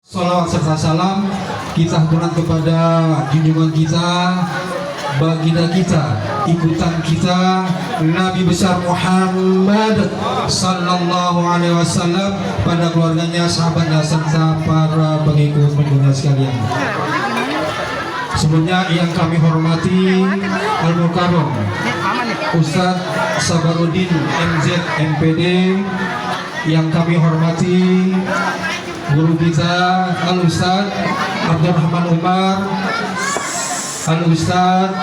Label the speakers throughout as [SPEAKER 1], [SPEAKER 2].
[SPEAKER 1] Salawat serta salam kita haturkan kepada junjungan kita, baginda kita, ikutan kita, Nabi besar Muhammad sallallahu alaihi wasallam, pada keluarganya, sahabatnya serta para pengikut-pengikutnya sekalian. Sebelumnya yang kami hormati Al-Mukarram Ustadz Sabaruddin MZ MPD, yang kami hormati guru kita Al-Ustaz Abdurrahman Umar, Al-Ustaz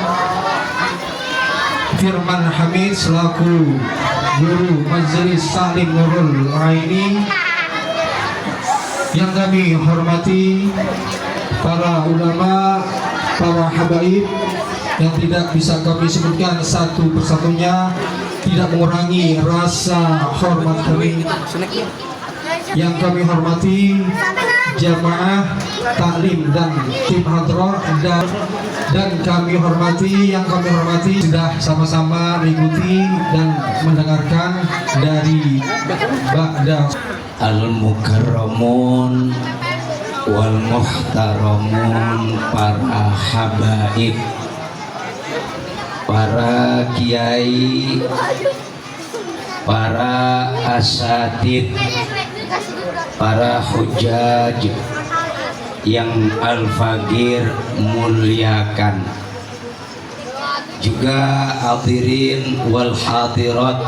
[SPEAKER 1] Firman Hamid selaku guru Majelis Taklim Nurul Aini, yang kami hormati para ulama, para habaib yang tidak bisa kami sebutkan satu persatunya, tidak mengurangi rasa hormat kami. Yang kami hormati jamaah taklim dan tim hadroh, dan kami hormati, yang kami hormati sudah sama-sama mengikuti dan mendengarkan dari Ba'da
[SPEAKER 2] Al-Mukarramun wal Muhtaramun, para habaib, para kiai, para asatid, para hujaj yang Al-Faqir muliakan, juga hadirin wal hadirat,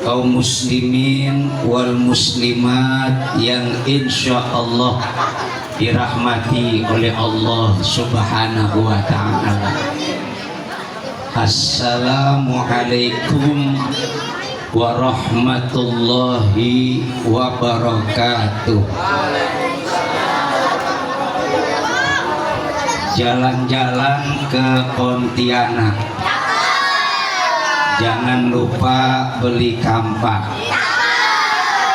[SPEAKER 2] kaum muslimin wal muslimat yang insya Allah dirahmati oleh Allah subhanahu wa ta'ala. Assalamualaikum warahmatullahi wabarakatuh. Jalan-jalan ke Pontianak, jangan lupa beli kampak.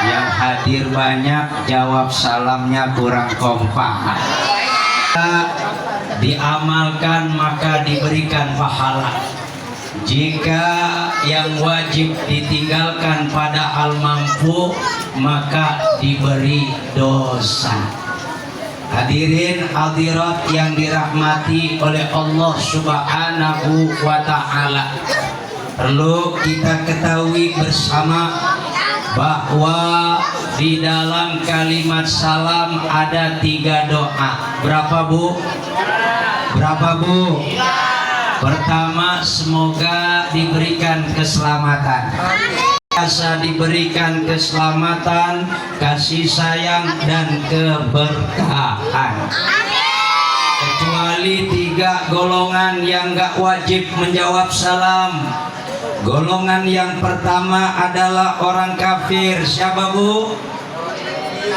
[SPEAKER 2] Yang hadir banyak, jawab salamnya kurang kompak. Diamalkan maka diberikan pahala. Jika yang wajib ditinggalkan pada hal mampu, maka diberi dosa. Hadirin hadirat yang dirahmati oleh Allah subhanahu wa ta'ala, perlu kita ketahui bersama bahwa di dalam kalimat salam ada 3 doa. Berapa bu? Berapa bu? Pertama, semoga diberikan keselamatan, biasa diberikan keselamatan, kasih sayang dan keberkahan. Kecuali 3 golongan yang gak wajib menjawab salam. Golongan yang pertama adalah orang kafir. Siapa bu?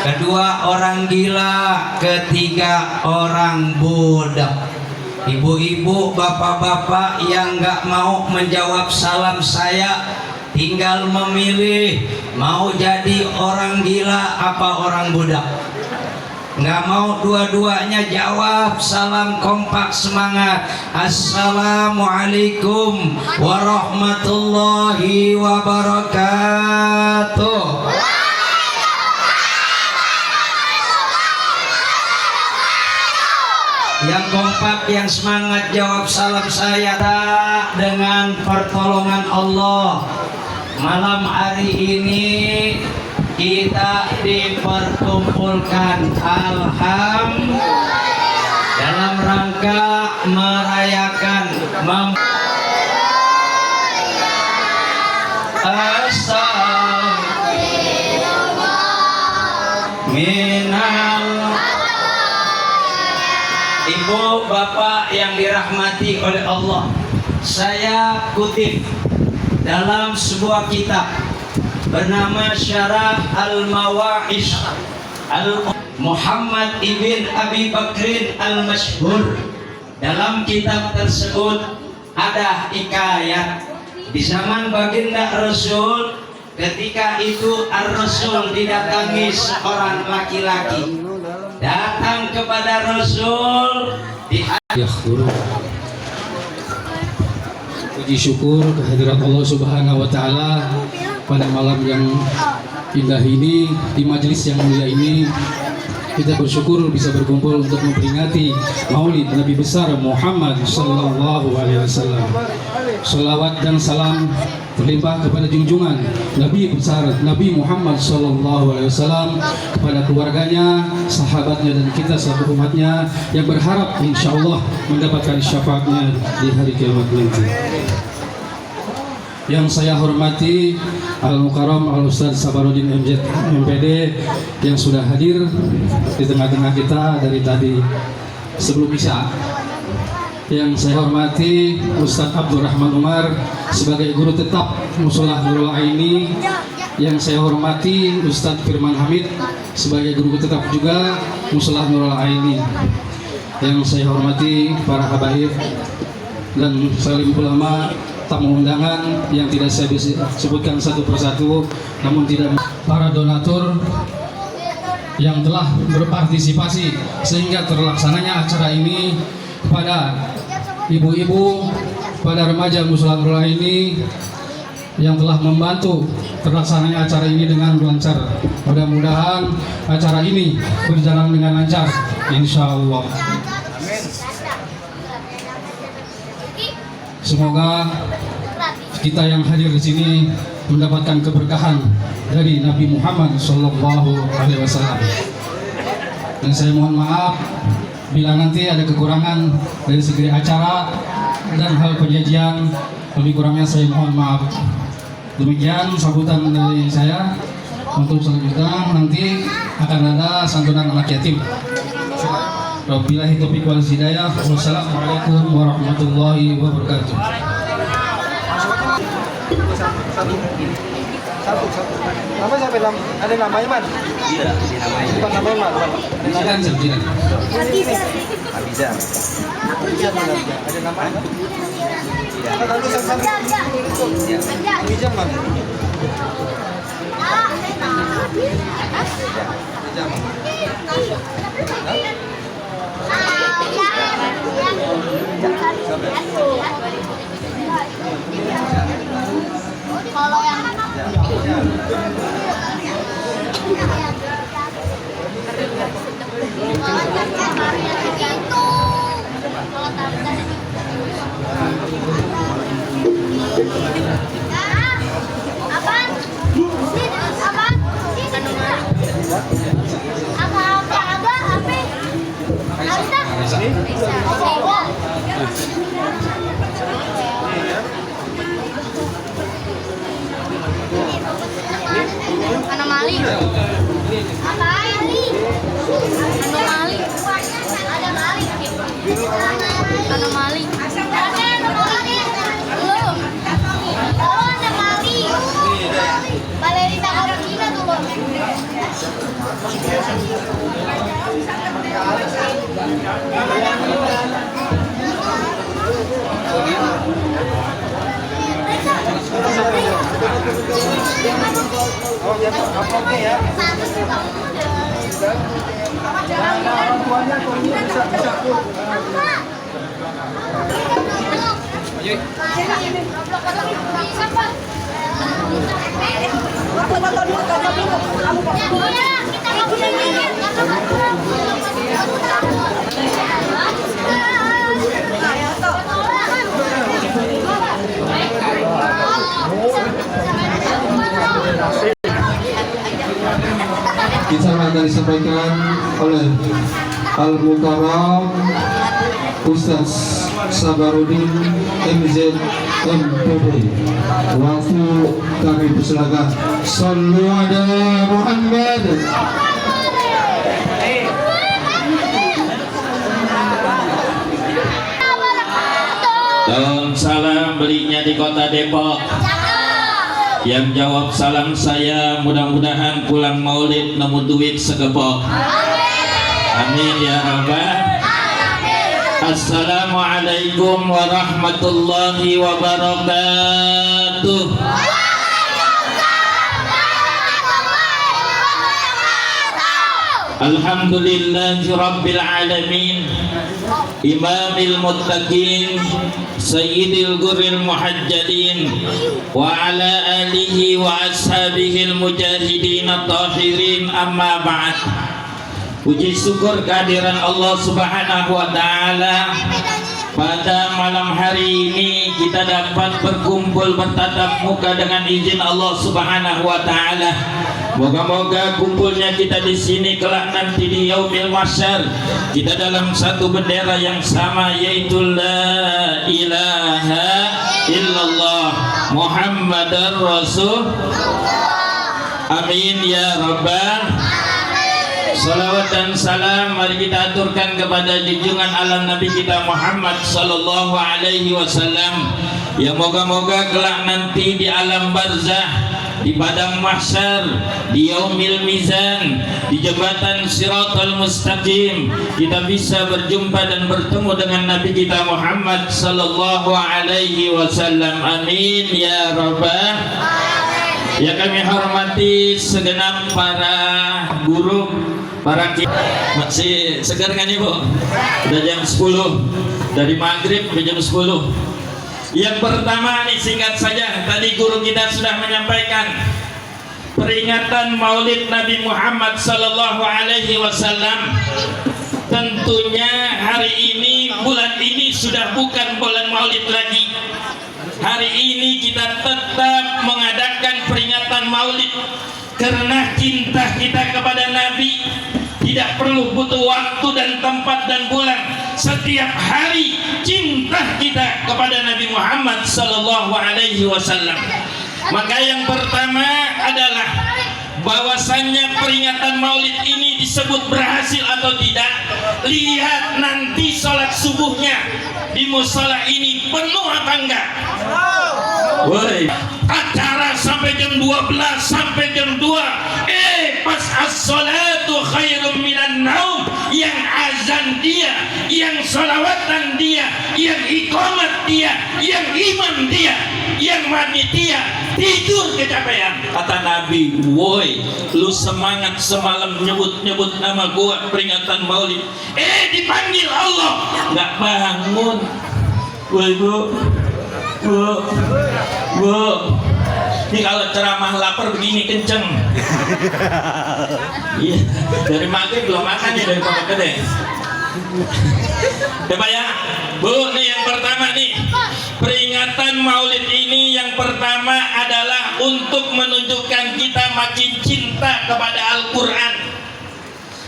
[SPEAKER 2] Kedua orang gila. Ketiga orang budak. Ibu-ibu, bapak-bapak yang gak mau menjawab salam saya, tinggal memilih mau jadi orang gila apa orang budak. Nggak mau dua-duanya, jawab salam kompak semangat. Assalamualaikum warahmatullahi wabarakatuh. Yang kompak, yang semangat jawab salam saya dengan pertolongan Allah. Malam hari ini kita diperkumpulkan dalam rangka merayakan Ibu bapak yang dirahmati oleh Allah, saya kutip dalam sebuah kitab bernama Syarah Al-Mawa'iz Muhammad ibn Abi Bakrin Al-Masyhur. Dalam kitab tersebut ada hikayat di zaman baginda Rasul. Ketika itu Ar-Rasul didatangi seorang laki-laki, datang kepada Rasul
[SPEAKER 3] puji syukur kehadirat Allah Subhanahu wa taala pada malam yang indah ini, di majelis yang mulia ini. kita bersyukur bisa berkumpul untuk memperingati Maulid Nabi besar Muhammad sallallahu alaihi wasallam. Shalawat dan salam terlimpah kepada junjungan Nabi besar Nabi Muhammad sallallahu alaihi wasallam, kepada keluarganya, sahabatnya, dan kita selaku umatnya yang berharap insyaallah mendapatkan syafaatnya di hari kiamat nanti. Yang saya hormati Al-Mukarram Al-Ustaz Sabarudin MZ MPD yang sudah hadir di tengah-tengah kita dari tadi sebelum Isya. Yang saya hormati Ustaz Abdurrahman Umar sebagai guru tetap Musholah Nurul Aini. Yang saya hormati Ustaz Firman Hamid sebagai guru tetap juga Musholah Nurul Aini. Yang saya hormati para habaib dan salim ulama, tamu undangan yang tidak saya bisa sebutkan satu persatu, namun tidak para donatur yang telah berpartisipasi sehingga terlaksananya acara ini, kepada ibu-ibu, pada remaja Musholah Nurul Aini yang telah membantu terlaksananya acara ini dengan lancar. Mudah-mudahan acara ini berjalan dengan lancar, insya Allah. Semoga kita yang hadir di sini mendapatkan keberkahan dari Nabi Muhammad Sallallahu Alaihi Wasallam. Dan saya mohon maaf bila nanti ada kekurangan dari segi acara dan hal penyajian, lebih kurangnya saya mohon maaf. Demikian sambutan dari saya. Untuk selanjutnya nanti akan ada santunan anak yatim. Wabillahi taufiq wal hidayah. Wassalamualaikum warahmatullahi wabarakatuh.
[SPEAKER 4] Satu. Nama siapa nam? Ada namanya man?
[SPEAKER 2] Tidak, dinamai.
[SPEAKER 4] Bukan namanya man.
[SPEAKER 3] Silakan, silakan.
[SPEAKER 2] Abiza.
[SPEAKER 4] Ada namanya? Ada tulisan Abijam man.
[SPEAKER 5] Kalau yang anomali. Anomali. Belum. Oh, anomali. Balerina Argentina tuh.
[SPEAKER 4] Oh ya, apa ya? Orang tuanya bisa.
[SPEAKER 1] Kita akan disampaikan oleh Al-Mukarram Ustaz Sabarudin MZ MPD. Waktu kami persilakan. Sallu ala Muhammad.
[SPEAKER 6] Dalam salam belinya di kota Depok. Yang jawab salam saya mudah-mudahan pulang maulid nemu duit segepok. Amin ya rabbal. Assalamualaikum warahmatullahi wabarakatuh. Alhamdulillahi rabbil alamin. Imamil muttaqin Sayyidil gurril muhajjalin wa ala alihi wa ashabihil mujahidin at-tahirin, amma ba'd. Puji syukur kehadiran Allah Subhanahu wa taala. Pada malam hari ini kita dapat berkumpul bertatap muka dengan izin Allah Subhanahu wa taala. Moga-moga kumpulnya kita di sini kelak nanti di yaumil mahsyar kita dalam satu bendera yang sama, yaitu la ilaha illallah Muhammadar Rasul. Amin ya rabbal. Salawat dan salam mari kita aturkan kepada junjungan alam Nabi kita Muhammad sallallahu alaihi wasallam. Ya moga-moga kelak nanti di alam barzah, di padang mahsyar, di yaumil mizan, di jembatan Shiratal Mustaqim kita bisa berjumpa dan bertemu dengan Nabi kita Muhammad sallallahu alaihi wasallam. Amin ya rabbal. Ya kami hormati segenap para guru, para masih segar kan Ibu? Udah jam 10 dari maghrib ke jam 10. Yang pertama nih singkat saja, tadi guru kita sudah menyampaikan peringatan Maulid Nabi Muhammad sallallahu alaihi wasallam. Tentunya hari ini, bulan ini sudah bukan bulan Maulid lagi. Hari ini kita tetap mengadakan peringatan Maulid karena cinta kita kepada Nabi tidak perlu butuh waktu dan tempat dan bulan. Setiap hari cinta kita kepada Nabi Muhammad sallallahu alaihi wasallam. Maka yang pertama adalah bahwasannya peringatan Maulid ini disebut berhasil atau tidak, lihat nanti sholat subuhnya di mushola ini penuh apa enggak. Woi, acara sampai jam 12 sampai jam 2. Pas as-salatu khairum minan naum, yang azan dia, yang sholawatan dia, yang iqamat dia, yang imam dia, yang manitia tidur kecapean. Kata Nabi, woi, lu semangat semalam nyebut-nyebut nama gua peringatan Maulid. Dipanggil Allah, nggak bangun. Woi bu, ini kalau ceramah lapar begini kenceng. Iya, dari maghrib belum makan ya, dari Pondok Gede. Coba ya, Bu, nih yang pertama nih, peringatan Maulid ini yang pertama adalah untuk menunjukkan kita makin cinta kepada Al-Quran.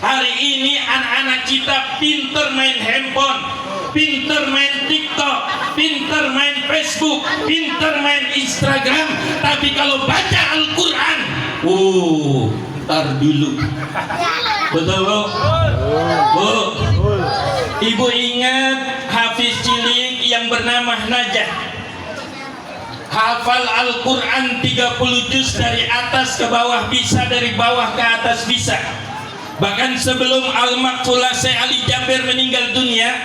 [SPEAKER 6] Hari ini anak-anak kita pinter main handphone, pinter main TikTok, pinter main Facebook, pinter main Instagram, tapi kalau baca Al-Quran, ntar dulu. Betul Bu? Bu, Ibu ingat Hafiz cilik yang bernama Najah, hafal Al-Quran 30 juz dari atas ke bawah bisa, dari bawah ke atas bisa. Bahkan sebelum Al-Maqfulah Syekh Ali Jabir meninggal dunia,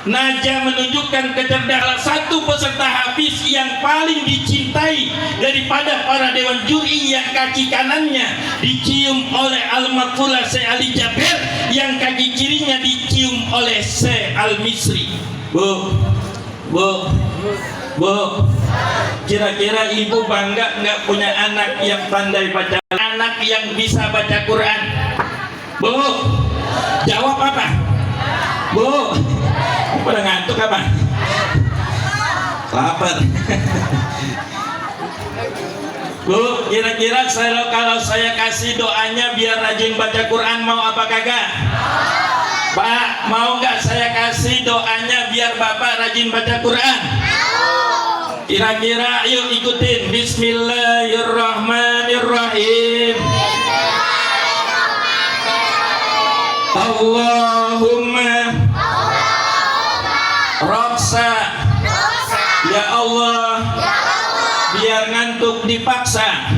[SPEAKER 6] Najah menunjukkan kecerdasan satu peserta hafiz yang paling dicintai daripada para dewan juri, yang kaki kanannya dicium oleh Al-Maqfulah Syekh Ali Jabir, yang kaki kirinya dicium oleh Syekh Al-Misri. Bu, kira-kira ibu bangga nggak punya anak yang pandai baca, anak yang bisa baca Quran? Bu, jawab apa? Bu, pada ngantuk apa? Lapar. Bu, kira-kira kalau saya kasih doanya biar rajin baca Quran, mau apa kagak? Pak, mau nggak saya kasih doanya biar Bapak rajin baca Quran? Kira-kira yuk ikutin. Bismillahirrahmanirrahim. Allahumma Raksa, ya Allah, biar ngantuk dipaksa.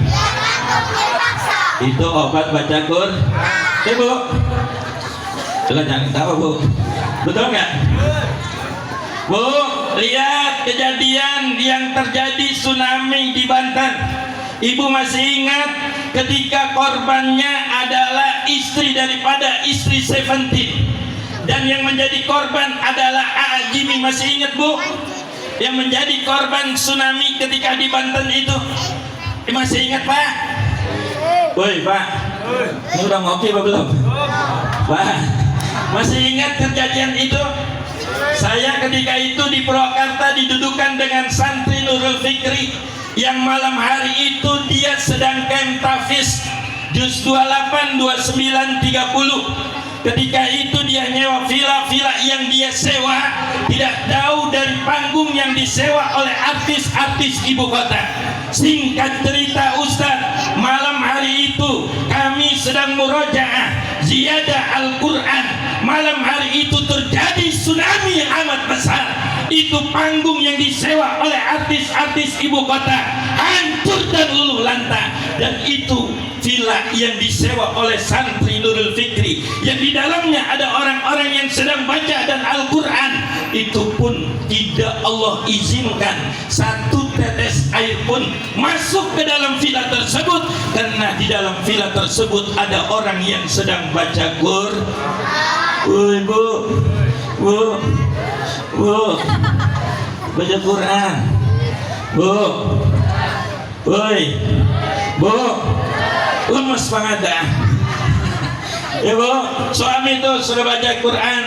[SPEAKER 6] Itu obat baca Quran. Bu, jangan tahu Bu, betul nggak? Bu, lihat kejadian yang terjadi tsunami di Banten. Ibu masih ingat ketika korbannya adalah istri daripada istri Seventeen, dan yang menjadi korban adalah A.A. Jimmy. Masih ingat Bu? Yang menjadi korban tsunami ketika di Banten itu. Masih ingat Pak? Woi Pak, ini udah ngopi apa belum? Wah, masih ingat kejadian itu? Saya ketika itu di Purwakarta didudukan dengan santri Nurul Fikri yang malam hari itu dia sedang camp tahfiz juz 28, 29, 30. Ketika itu dia nyewa villa yang dia sewa tidak jauh dari panggung yang disewa oleh artis-artis ibu kota. Singkat cerita Ustaz, malam hari itu kami sedang murojaah ziyadah Al-Quran. Malam hari itu terjadi tsunami yang amat besar. Itu panggung yang disewa oleh artis-artis ibu kota hancur dan luluh lantah. Dan itu villa yang disewa oleh santri Nurul Fikri yang di dalamnya ada orang-orang yang sedang baca dan Al-Quran. Itu pun tidak Allah izinkan satu tetes air pun masuk ke dalam villa tersebut, karena di dalam villa tersebut ada orang yang sedang baca Quran. Bu, baca Quran. Bu, lemes banget dah. Ya bu, suami itu sudah baca Quran.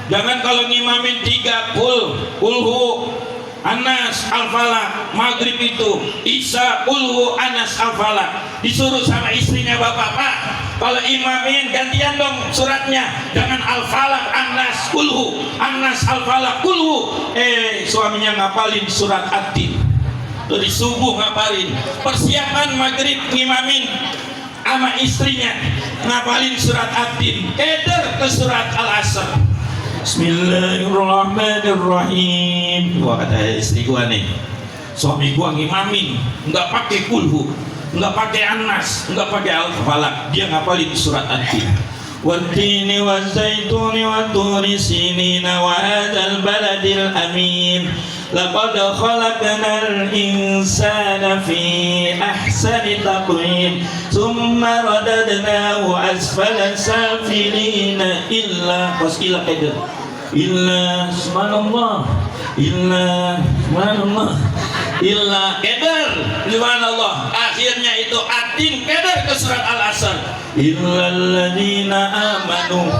[SPEAKER 6] Jangan kalau ngimamin 3 kulhu, Anas, Al-Falaq, maghrib itu Isya, kulhu, Anas, Al-Falaq. Disuruh sama istrinya, bapak-bapak, kalau imamin gantian dong suratnya, jangan Al-Falaq, Anas, kulhu, Anas, Al-Falaq, kulhu. Suaminya ngapalin surat At-Tin. Dari subuh ngapalin, persiapan maghrib ngimamin sama istrinya ngapalin surat At-Tin, keder ke surat Al-Asr. Bismillahirrahmanirrahim. Wah, kata istri gua nih, suami gua ngimamin nggak pakai kulhu, nggak pakai Anas, nggak pakai Al-Falaq, dia ngapalin surat At-Tin. Wattini wazaituni watturi sinina wa hadzal baladil amin. Laqad khalaqnal insana fi ahsani taqwim thumma radadnahu asfala safilina illa subhanallah illa keder subhanallah. Akhirnya itu At-Tin keder ke surat Al-Asr, illalladzina amanu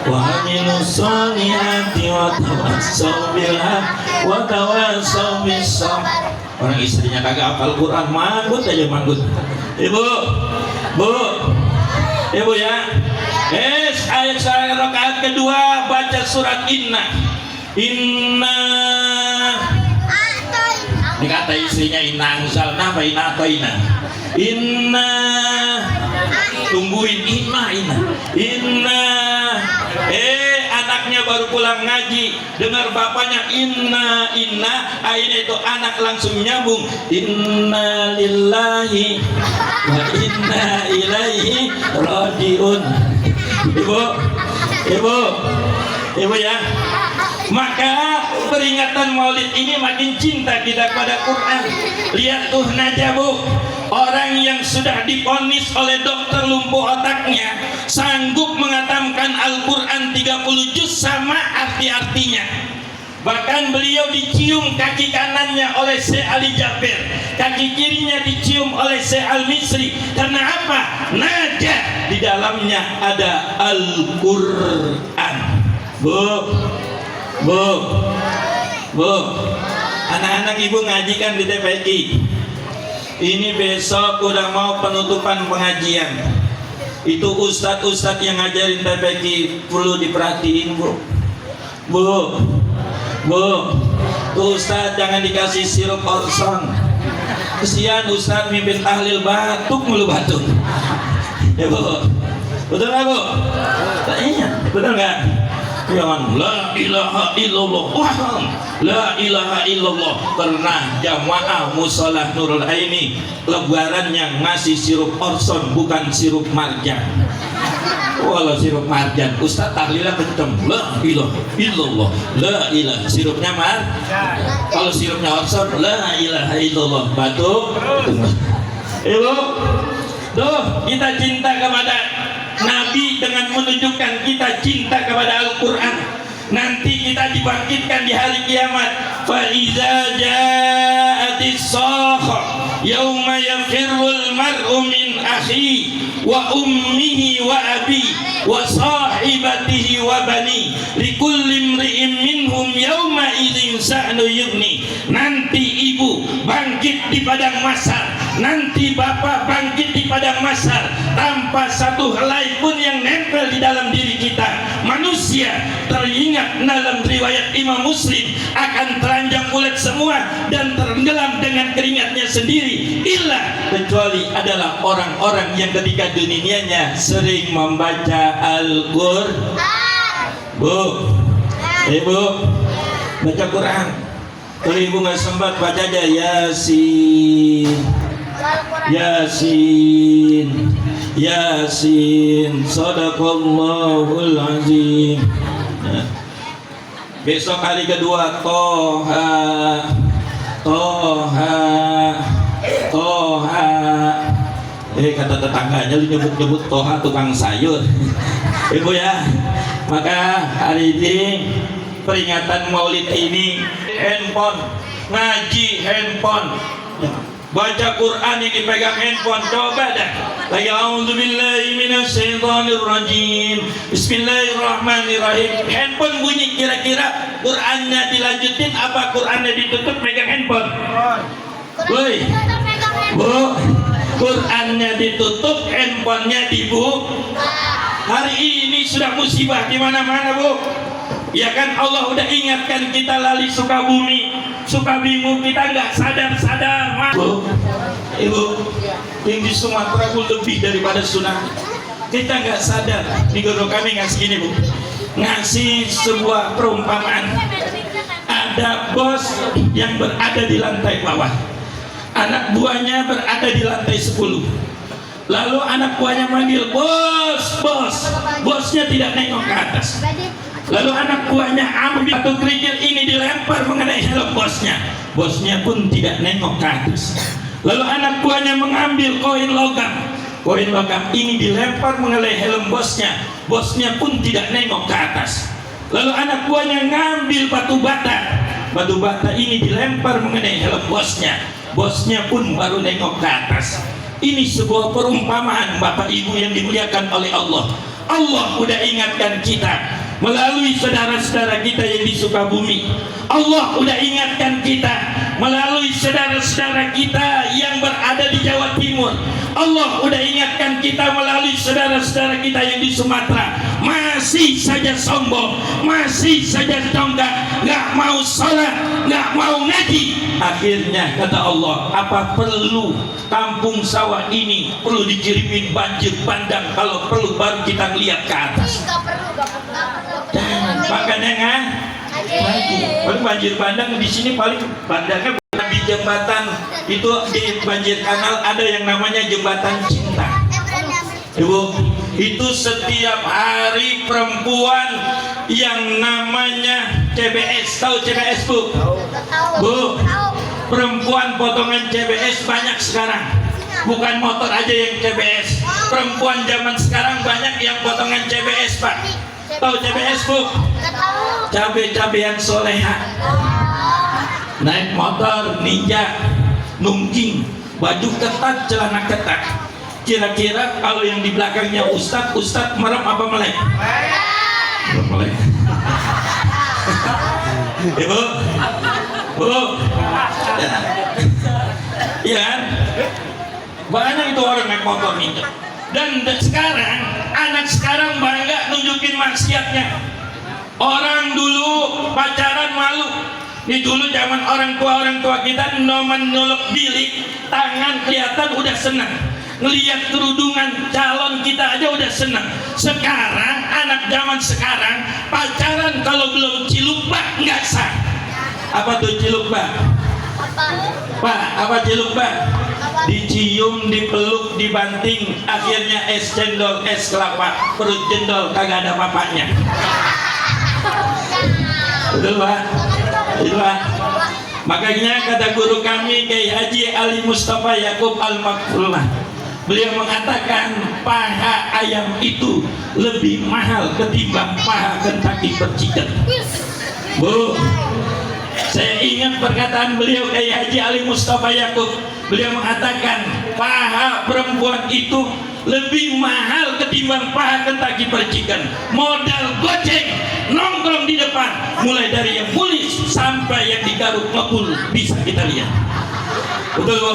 [SPEAKER 6] wa amilus solihati wa tawassaw bil haqq wa tawassaw bis sabr. Orang istrinya kagak hafal Quran, manggut aja manggut. Ibu ya. Ayat rakaat kedua baca surat Inna. Ini kata istrinya Inna anzalna fa inna atoina. Inna, tungguin Inna. Anaknya baru pulang ngaji, dengar bapaknya Inna. Akhirnya itu anak langsung nyambung, Inna lillahi wa inna ilaihi rajiun. Ibu ya. Maka peringatan Maulid ini makin cinta kita pada Quran. Lihat tuh Najabu, orang yang sudah divonis oleh dokter lumpuh otaknya sanggup mengatamkan Al-Quran 30 juz sama arti-artinya. Bahkan beliau dicium kaki kanannya oleh Syekh Ali Jabir, kaki kirinya dicium oleh Syekh Al-Misri. Karena apa? Najah di dalamnya ada Al-Quran. Bu, anak-anak ibu ngajikan di TPQ. Ini besok udah mau penutupan pengajian. Itu ustadz-ustadz yang ngajarin TPQ perlu diperhatiin, Bu, tuh ustadz jangan dikasih sirup Orson. Kesian ustadz mimpin tahlil batuk mulu batuk. Ya bu, betul nggak bu? Iya, betul nggak? Jangan la ilaha illallah, la ilaha illallah. Karena jamaah musolah Nurul Aini lebarannya ngasih sirup Orson, bukan sirup marjan. Walau sirup marjan, ustaz tahlilnya kenceng, la ilaha illallah, la ilaha. Sirupnya kalau sirupnya Orson, la ilaha illallah, batuk. Ibu, tuh kita cinta kepada Nabi dengan menunjukkan kita cinta kepada Al-Quran. Nanti kita dibangkitkan di hari kiamat. Fa iza ja'atis sakha yauma yafirrul mar'u min akhi wa ummihi wa abi wa sahibatihi wa bani likulli imri'in minhum yawma idzin sa'nu yughni. Nanti ibu bangkit di padang mahsyar, nanti bapak bangkit di padang mahsyar, tanpa satu helai pun yang nempel di dalam diri kita. Manusia teringat dalam riwayat Imam Muslim akan teranjang bulat semua dan tenggelam dengan keringatnya sendiri, illa kecuali adalah orang-orang yang ketika dunianya sering membaca Al-Qur'an. Bu, ibu baca Quran. Kalau ibu nggak sempat baca aja Yasin, Yasin, Yasin, Sadaqallahul Azim. Nah, besok hari kedua Toha, Toha, Toha. Kata tetangganya lu nyebut-nyebut Toha tukang sayur. Ibu ya, maka hari ini peringatan Maulid ini handphone, ngaji handphone, baca Quran yang dipegang handphone. Coba dah lagi a'udzubillahi minasyaitonirrajim, bismillahirrahmanirrahim. Handphone bunyi, kira-kira Qurannya dilanjutin apa Qurannya ditutup pegang handphone? Woi, Bu, Qurannya ditutup, handphonenya dibuka. Hari ini sudah musibah di mana-mana, Bu. Ya kan, Allah udah ingatkan kita lali Sukabumi, Sukabumi kita nggak sadar-sadar. Bu, Ibu, yang di Sumatera Bu lebih daripada tsunami. Kita nggak sadar. Di guru kami ngasih ini, Bu, ngasih sebuah perumpamaan. Ada bos yang berada di lantai bawah, anak buahnya berada di lantai 10. Lalu anak buahnya manggil, bos, bos. Bosnya tidak nengok ke atas. Lalu anak buahnya ambil batu kerikil ini dilempar mengenai helm bosnya. Bosnya pun tidak nengok ke atas. Lalu anak buahnya mengambil koin logam. Koin logam ini dilempar mengenai helm bosnya. Bosnya pun tidak nengok ke atas. Lalu anak buahnya ngambil batu bata. Batu bata ini dilempar mengenai helm bosnya. Bosnya pun baru nengok ke atas. Ini sebuah perumpamaan Bapak Ibu yang dimuliakan oleh Allah. Allah udah ingatkan kita melalui saudara-saudara kita yang di Sukabumi. Allah udah ingatkan kita melalui saudara-saudara kita yang berada di Jawa Timur. Allah udah ingatkan kita melalui saudara-saudara kita yang di Sumatera. Masih saja sombong, masih saja tonggak, nggak mau sholat, nggak mau ngaji. Akhirnya kata Allah, apa perlu kampung sawah ini perlu dikirimin banjir bandang? Kalau perlu baru kita lihat ke atas. Makanya nggak paling banjir bandang di sini, paling bandangnya bukan di jembatan itu, di banjir kanal ada yang namanya jembatan cinta. Ibu, itu setiap hari perempuan yang namanya CBS, tahu CBS Bu? Bu, perempuan potongan CBS banyak sekarang. Bukan motor aja yang CBS, perempuan zaman sekarang banyak yang potongan CBS Pak. Tahu CBS Bu? Cabe-cabean soleha. Naik motor Ninja, nungging, baju ketat, celana ketat. Kira-kira kalau yang di belakangnya Ustadz, Ustadz merem apa melek? Melek. Ibu, Bu, ya kan? Banyak itu orang naik motor Ninja. Dan sekarang anak sekarang bangga nunjukin maksiatnya. Orang dulu pacaran malu. Ini dulu zaman orang tua kita menolok bilik, tangan kelihatan udah senang. Ngelihat kerudungan calon kita aja udah senang. Sekarang anak zaman sekarang pacaran kalau belum cilupah nggak sah. Apa tuh cilupah? Pak, apa cilupah? Dicium, dipeluk, dibanting, akhirnya es cendol, es kelapa, perut cendol kagak ada papanya. Betul Pak? Betul Pak? Makanya kata guru kami Kiai Haji Ali Mustafa Yakub Al-Makfurullah, beliau mengatakan paha ayam itu lebih mahal ketimbang paha Kentucky Fried Chicken. Bu, saya ingat perkataan beliau Kiai Haji Ali Mustafa Yakub. Beliau mengatakan paha perempuan itu lebih mahal ketimbang paha kentaki percikan. Modal goceng nongkrong di depan, mulai dari yang mulis sampai yang digaruk ngepul bisa kita lihat. Betul Bu?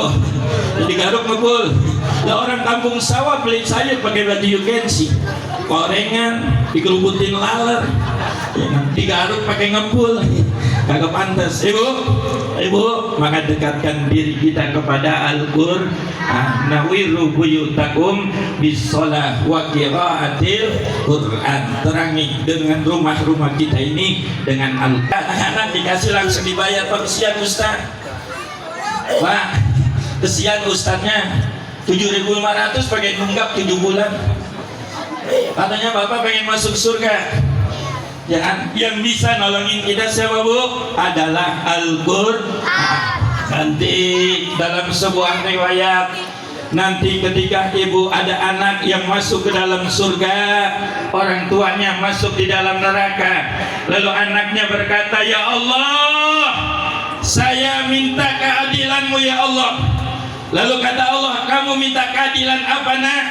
[SPEAKER 6] Yang digaruk ngepul. Lah orang kampung sawah beli sayur pakai baju yukensi, korengan dikerubutin laler, ya, digaruk pakai ngepul, kagak pantas. Ibu, maka dekatkan diri kita kepada Al-Qur'an. Nawiru buyutakum bisolah wa qiraatil Qur'an. Terangi dengan rumah-rumah kita ini dengan Al-Qur'an. Dikasih langsung dibayar. Pak, kesian Ustaz. Pak, kesian Ustaznya 7.500 pakai nunggak 7 bulan. Katanya Bapak pengen masuk surga. Jangan, yang bisa nolongin kita siapa Bu? Adalah Al-Qur'an. Nanti dalam sebuah riwayat, nanti ketika ibu ada anak yang masuk ke dalam surga, orang tuanya masuk di dalam neraka, lalu anaknya berkata, ya Allah, saya minta keadilan-Mu ya Allah. Lalu kata Allah, kamu minta keadilan apa nak?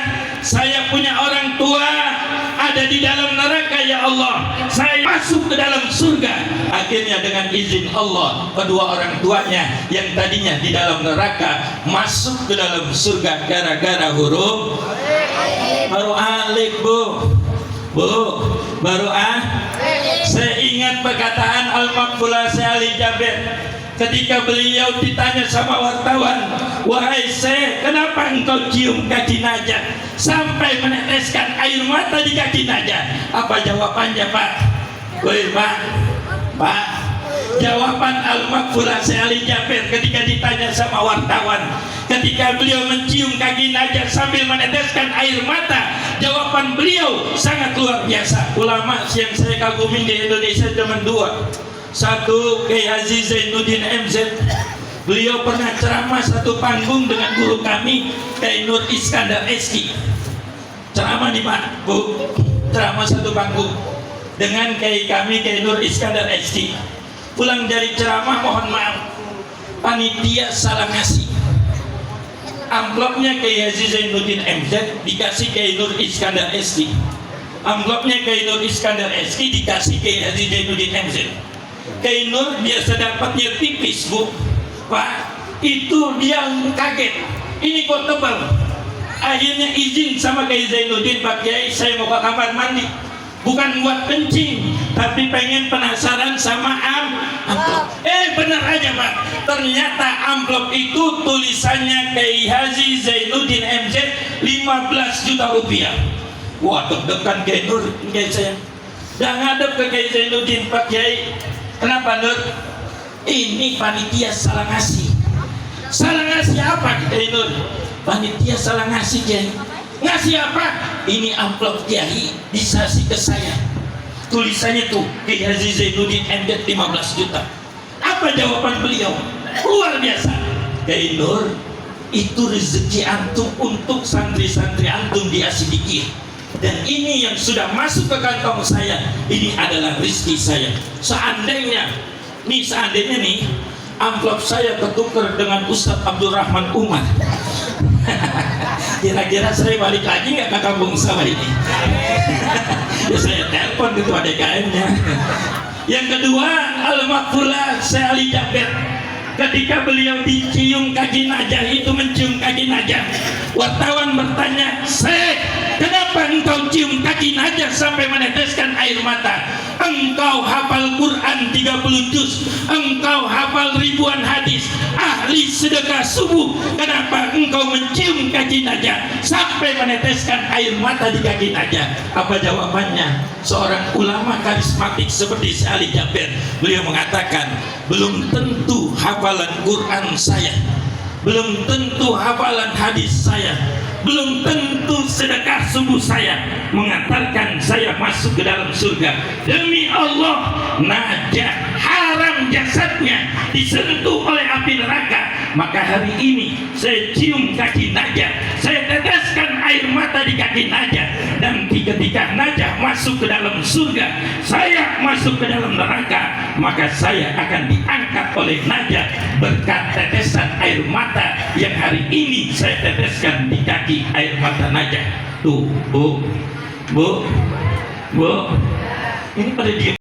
[SPEAKER 6] Saya punya orang tua ada di dalam neraka ya Allah, saya masuk ke dalam surga. Akhirnya dengan izin Allah, kedua orang tuanya yang tadinya di dalam neraka masuk ke dalam surga gara-gara huruf baru alif. Bu, baru Saya ingat perkataan Al-Maqfulah Ali Jabir ketika beliau ditanya sama wartawan, wahai Syekh, kenapa engkau cium kaki Najah sampai meneteskan air mata di kaki Najah? Apa jawabannya Pak? Woi Pak, jawaban Al-Maqfulah Ali Jabir ketika ditanya sama wartawan, ketika beliau mencium kaki Najah sambil meneteskan air mata, jawaban beliau sangat luar biasa. Ulama yang saya kagumi di Indonesia cuma dua. Satu, Kiai Haji Zainuddin MZ. Beliau pernah ceramah satu panggung dengan guru kami, Kiai Nur Iskandar Eski. Ceramah nih Pak, Bu, ceramah satu panggung dengan Kiai kami, Kiai Nur Iskandar Eski. Pulang dari ceramah, mohon maaf, panitia salah ngasih. Amplopnya Kiai Haji Zainuddin MZ dikasih Kiai Nur Iskandar Eski. Amplopnya Kiai Nur Iskandar Eski dikasih Kiai Haji Zainuddin MZ. Kiai Nur biasa dapatnya tipis Bu, Pak, itu dia kaget, ini kok tebal. Akhirnya izin sama Kiai Zainuddin, Pak Kiai, saya mau ke kamar mandi, bukan buat kencing, tapi pengen penasaran sama amplop. Bener aja Pak, ternyata amplop itu tulisannya Kiai Haji Zainuddin MZ 15 juta rupiah. Wah, deg-degan Kiai Nur, Kiai saya udah ngadep ke Kiai Zainuddin, Pak Kiai, kenapa Nur? Ini panitia salah ngasih. Salah ngasih apa Kiai Nur? Panitia salah ngasih Kiai. Ngasih apa? Ini amplop Kiai disasi ke saya. Tulisannya tuh Kiai Haji Zainuddin MZ 15 juta. Apa jawaban beliau? Luar biasa. Kiai Nur, itu rezeki antum untuk santri-santri antum di Asidikir. Dan ini yang sudah masuk ke kantong saya, ini adalah rezeki saya. Seandainya nih amplop saya ketukar dengan Ustadz Abdurrahman Umar, kira-kira saya balik lagi nggak ke kampung sawah ini? Ya saya telepon ketua DKM-nya. Yang kedua, Al-Maqfulah Ali Jabir, ketika beliau dicium kaki Najah, itu mencium kaki Najah, wartawan bertanya, Syekh, kenapa engkau cium kaki Najah sampai meneteskan air mata? Engkau hafal Quran 30 juz, engkau hafal ribuan hadis, ahli sedekah subuh, kenapa engkau mencium kaki Najah sampai meneteskan air mata di kaki Najah? Apa jawabannya? Seorang ulama karismatik seperti Ali Jabir, beliau mengatakan, belum tentu hafalan Quran saya, belum tentu hafalan hadis saya, belum tentu sedekah subuh saya mengantarkan saya masuk ke dalam surga. Demi Allah, Najah haram jasadnya disentuh oleh api neraka. Maka hari ini saya cium kaki Najah, saya teteskan air mata mata di kaki Najah, dan ketika Najah masuk ke dalam surga, saya masuk ke dalam neraka, maka saya akan diangkat oleh Najah berkat tetesan air mata yang hari ini saya teteskan di kaki air mata Najah. Tuh, Bu, ini pada diam.